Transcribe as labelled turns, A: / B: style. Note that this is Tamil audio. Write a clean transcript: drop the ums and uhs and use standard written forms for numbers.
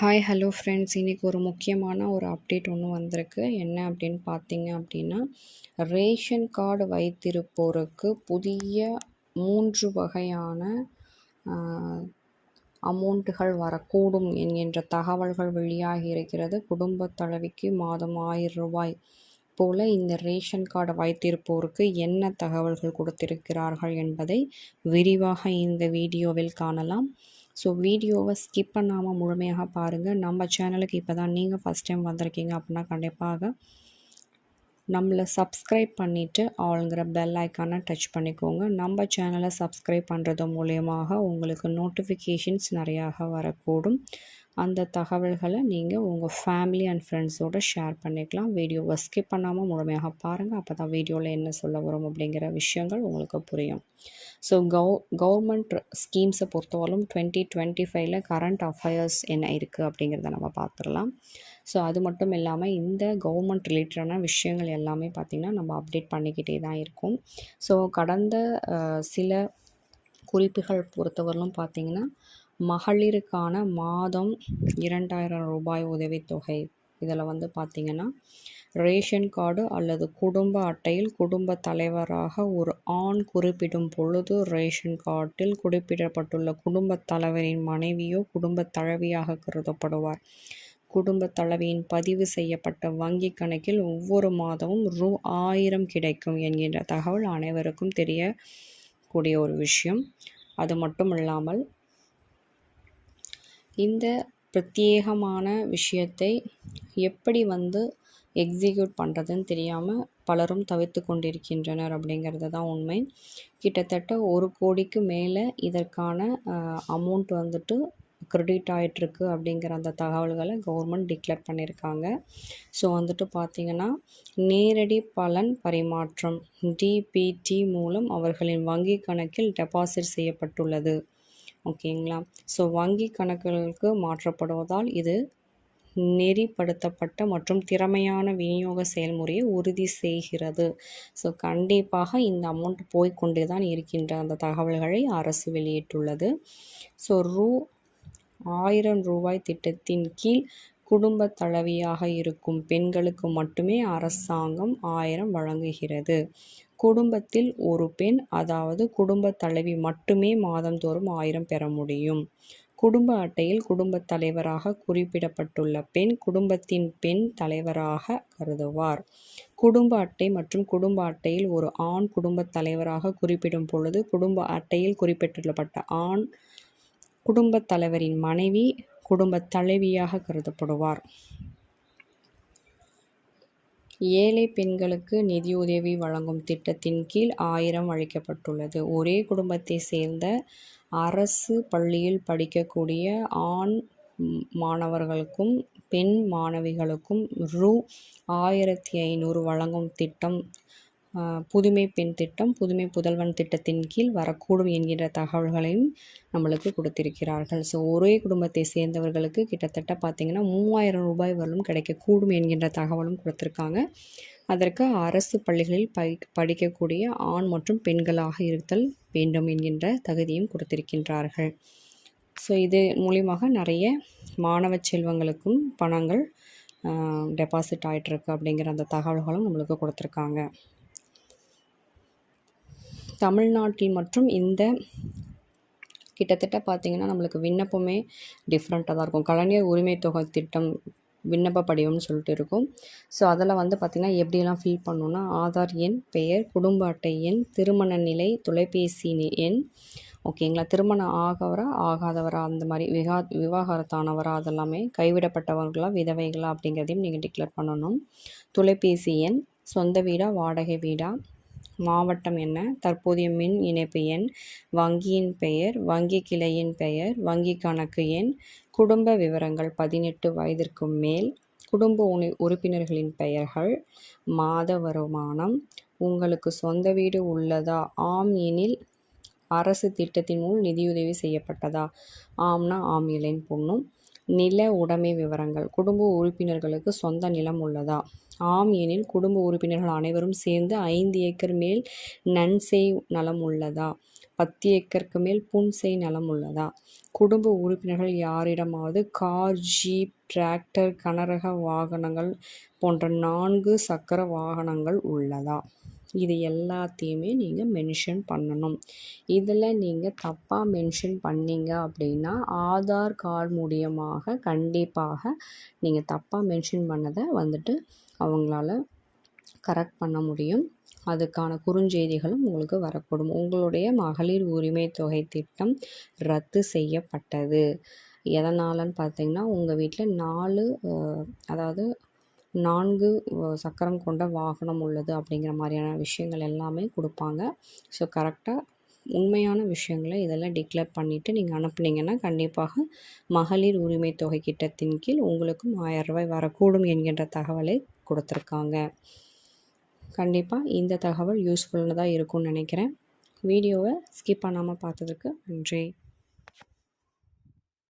A: ஹாய் ஹலோ ஃப்ரெண்ட்ஸ், இன்றைக்கி ஒரு முக்கியமான ஒரு அப்டேட் ஒன்று வந்திருக்கு. என்ன அப்படின்னு பார்த்தீங்க அப்படின்னா, ரேஷன் கார்டு வைத்திருப்போருக்கு புதிய 3 வகையான அமௌண்ட்டுகள் வரக்கூடும் என்கின்ற தகவல்கள் வெளியாகி இருக்கிறது. குடும்பத் தலைவிக்கு மாதம் 1000 ரூபாய் போல் இந்த ரேஷன் கார்டு வைத்திருப்போருக்கு என்ன தகவல்கள் கொடுத்திருக்கிறார்கள் என்பதை விரிவாக இந்த வீடியோவில் காணலாம். ஸோ வீடியோவை ஸ்கிப் பண்ணாமல் முழுமையாக பாருங்கள். நம்ம சேனலுக்கு இப்போ தான் நீங்கள் ஃபஸ்ட் டைம் வந்திருக்கீங்க அப்படின்னா கண்டிப்பாக நம்மளை சப்ஸ்கிரைப் பண்ணிவிட்டு ஆளுங்கிற பெல் ஐக்கானை டச் பண்ணிக்கோங்க. நம்ம சேனலை சப்ஸ்கிரைப் பண்ணுறது மூலியமாக உங்களுக்கு நோட்டிஃபிகேஷன்ஸ் நிறையாக வரக்கூடும். அந்த தகவல்களை நீங்கள் உங்கள் ஃபேமிலி அண்ட் ஃப்ரெண்ட்ஸோடு ஷேர் பண்ணிக்கலாம். வீடியோவை ஸ்கிப் பண்ணாமல் முழுமையாக பாருங்கள். அப்போ தான் வீடியோவில் என்ன சொல்ல வரும் அப்படிங்கிற விஷயங்கள் உங்களுக்கு புரியும். ஸோ கவர்மெண்ட் ஸ்கீம்ஸை பொறுத்தவரைக்கும் 2025 கரண்ட் அஃபேர்ஸ் என்ன இருக்குது அப்படிங்கிறத நம்ம பார்த்துடலாம். ஸோ அது மட்டும் இல்லாமல் இந்த கவர்மெண்ட் ரிலேட்டடான விஷயங்கள் எல்லாமே பார்த்திங்கன்னா நம்ம அப்டேட் பண்ணிக்கிட்டே தான் இருக்கும். ஸோ கடந்த சில குறிப்புகள் பொறுத்தவரையிலும் பார்த்திங்கன்னா, மகளிருக்கான மாதம் 2000 ரூபாய் உதவித்தொகை இதில் வந்து பார்த்திங்கன்னா, ரேஷன் கார்டு அல்லது குடும்ப அட்டையில் குடும்ப தலைவராக ஒரு ஆண் குறிப்பிடும் பொழுது ரேஷன் கார்டில் குறிப்பிடப்பட்டுள்ள குடும்பத் தலைவரின் மனைவியோ குடும்பத் தலைவியாக கருதப்படுவார். குடும்பத் தலைவியின் பதிவு செய்யப்பட்ட வங்கி கணக்கில் ஒவ்வொரு மாதமும் ரூ. 1000 கிடைக்கும் என்கின்ற தகவல் அனைவருக்கும் தெரியக்கூடிய ஒரு விஷயம். அது மட்டும் இல்லாமல் இந்த பிரத்யேகமான விஷயத்தை எப்படி எக்ஸிக்யூட் பண்ணுறதுன்னு தெரியாமல் பலரும் தவிர்த்து கொண்டிருக்கின்றனர் அப்படிங்கிறது தான் உண்மை. கிட்டத்தட்ட 1 கோடிக்கு மேலே இதற்கான அமௌண்ட் கிரெடிட் ஆகிட்டுருக்கு அப்படிங்கிற அந்த தகவல்களை கவர்மெண்ட் டிக்ளேர் பண்ணியிருக்காங்க. ஸோ பார்த்திங்கன்னா, நேரடி பலன் பரிமாற்றம் டிபிடி மூலம் அவர்களின் வங்கி கணக்கில் டெபாசிட் செய்யப்பட்டுள்ளது. ஓகேங்களா? ஸோ வங்கி கணக்குகளுக்கு மாற்றப்படுவதால் இது நெறிப்படுத்தப்பட்ட மற்றும் திறமையான விநியோக செயல்முறையை உறுதி செய்கிறது. ஸோ கண்டிப்பாக இந்த அமௌண்ட் போய்கொண்டே தான் இருக்கின்ற அந்த தகவல்களை அரசு வெளியிட்டுள்ளது. ஸோ 1000 ரூபாய் திட்டத்தின் கீழ் குடும்ப தலைவியாக இருக்கும் பெண்களுக்கு மட்டுமே அரசாங்கம் 1000 வழங்குகிறது. குடும்பத்தில் ஒரு பெண், அதாவது குடும்ப தலைவி மட்டுமே மாதந்தோறும் 1000 பெற முடியும். குடும்ப அட்டையில் குடும்பத் தலைவராக குறிப்பிடப்பட்டுள்ள பெண் குடும்பத்தின் பெண் தலைவராக கருதுவார். குடும்ப அட்டை மற்றும் குடும்ப அட்டையில் ஒரு ஆண் குடும்பத் தலைவராக குறிப்பிடும் பொழுது குடும்ப அட்டையில் குறிப்பிட்டுள்ளப்பட்ட ஆண் குடும்பத் தலைவரின் மனைவி குடும்பத் தலைவியாக கருதப்படுவார். ஏழை பெண்களுக்கு நிதியுதவி வழங்கும் திட்டத்தின் கீழ் 1000 அளிக்கப்பட்டுள்ளது. ஒரே குடும்பத்தை சேர்ந்த அரசு பள்ளியில் படிக்கக்கூடிய ஆண் மாணவர்களுக்கும் பெண் மாணவிகளுக்கும் ரூ. 1500 வழங்கும் திட்டம் புதுமை பெண் திட்டம், புதுமை புதல்வன் திட்டத்தின் கீழ் வரக்கூடும் என்கின்ற தகவல்களையும் நம்மளுக்கு கொடுத்திருக்கிறார்கள். ஸோ ஒரே குடும்பத்தை சேர்ந்தவர்களுக்கு கிட்டத்தட்ட பார்த்திங்கன்னா 3000 ரூபாய் வரலும் கிடைக்கக்கூடும் என்கின்ற தகவலும் கொடுத்துருக்காங்க. அதற்கு அரசு பள்ளிகளில் படிக்கக்கூடிய ஆண் மற்றும் பெண்களாக இருத்தல் வேண்டும் என்கின்ற தகுதியும் கொடுத்திருக்கின்றார்கள். ஸோ இது மூலியமாக நிறைய மாணவ செல்வங்களுக்கும் பணங்கள் டெபாசிட் ஆகிட்டுருக்கு அப்படிங்கிற அந்த தகவல்களும் நம்மளுக்கு கொடுத்துருக்காங்க. தமிழ்நாட்டில் மற்றும் இந்த கிட்டத்தட்ட பார்த்திங்கன்னா நம்மளுக்கு விண்ணப்பமே டிஃப்ரெண்ட்டாக தான் இருக்கும். கலைஞர் உரிமை தொகை திட்டம் விண்ணப்ப படிவம்னு சொல்லிட்டு இருக்கும். ஸோ அதில் பார்த்திங்கன்னா எப்படியெல்லாம் ஃபில் பண்ணணுன்னா, ஆதார் எண், பெயர், குடும்ப அட்டை எண், திருமண நிலை, தொலைபேசி எண், ஓகேங்களா, திருமணம் ஆகவரா ஆகாதவரா, அந்த மாதிரி விவாகரத்தானவரா, அதெல்லாமே கைவிடப்பட்டவர்களா விதவைகளா அப்படிங்கிறதையும் நீங்கள் டிக்ளேர் பண்ணணும். தொலைபேசி எண், சொந்த வீடா வாடகை வீடா, மாவட்டம் என்ன, தற்போதைய மின் இணைப்பு எண், வங்கியின் பெயர், வங்கி கிளையின் பெயர், வங்கி கணக்கு எண், குடும்ப விவரங்கள் 18 வயதிற்கு மேல், குடும்ப உறுப்பினர்களின் பெயர்கள், மாத வருமானம், உங்களுக்கு சொந்த வீடு உள்ளதா, ஆம் எனில் அரசு திட்டத்தின் மூலம் நிதியுதவி செய்யப்பட்டதா, ஆம்னா ஆம் இல்லைன்னு போடணும். நில உடைமை விவரங்கள், குடும்ப உறுப்பினர்களுக்கு சொந்த நிலம் உள்ளதா, ஆம் எனில் குடும்ப உறுப்பினர்கள் அனைவரும் சேர்ந்து 5 ஏக்கர் மேல் நன்செய் நலம் உள்ளதா, 10 ஏக்கருக்கு மேல் புன்செய் நிலம் உள்ளதா? குடும்ப உறுப்பினர்கள் யாரிடமாவது கார், ஜீப், டிராக்டர், கனரக வாகனங்கள் போன்ற 4 சக்கர வாகனங்கள் உள்ளதா? இது எல்லாத்தையுமே நீங்கள் மென்ஷன் பண்ணணும். இதில் நீங்கள் தப்பாக மென்ஷன் பண்ணீங்க அப்படின்னா ஆதார் கார்டு மூலியமாக கண்டிப்பாக நீங்கள் தப்பாக மென்ஷன் பண்ணதை வந்துட்டு அவங்களால கரெக்ட் பண்ண முடியும். அதுக்கான குறுஞ்செய்திகளும் உங்களுக்கு வரக்கூடும். உங்களுடைய மகளிர் உரிமை தொகை திட்டம் ரத்து செய்யப்பட்டது. எதனாலன்னு பார்த்தீங்கன்னா உங்கள் வீட்டில் 4 சக்கரம் கொண்ட வாகனம் உள்ளது அப்படிங்கிற மாதிரியான விஷயங்கள் எல்லாமே கொடுப்பாங்க. ஸோ கரெக்டாக உண்மையான விஷயங்களை இதெல்லாம் டிக்ளேர் பண்ணிவிட்டு நீங்கள் அனுப்புனீங்கன்னா கண்டிப்பாக மகளிர் உரிமை தொகை திட்டத்தின் கீழ் உங்களுக்கும் 1000 ரூபாய் வரக்கூடும் என்கின்ற தகவலை கொடுத்துருக்காங்க. கண்டிப்பாக இந்த தகவல் யூஸ்ஃபுல்லானதாக இருக்கும்னு நினைக்கிறேன். வீடியோவை ஸ்கிப் பண்ணாமல் பார்த்ததுக்கு நன்றி.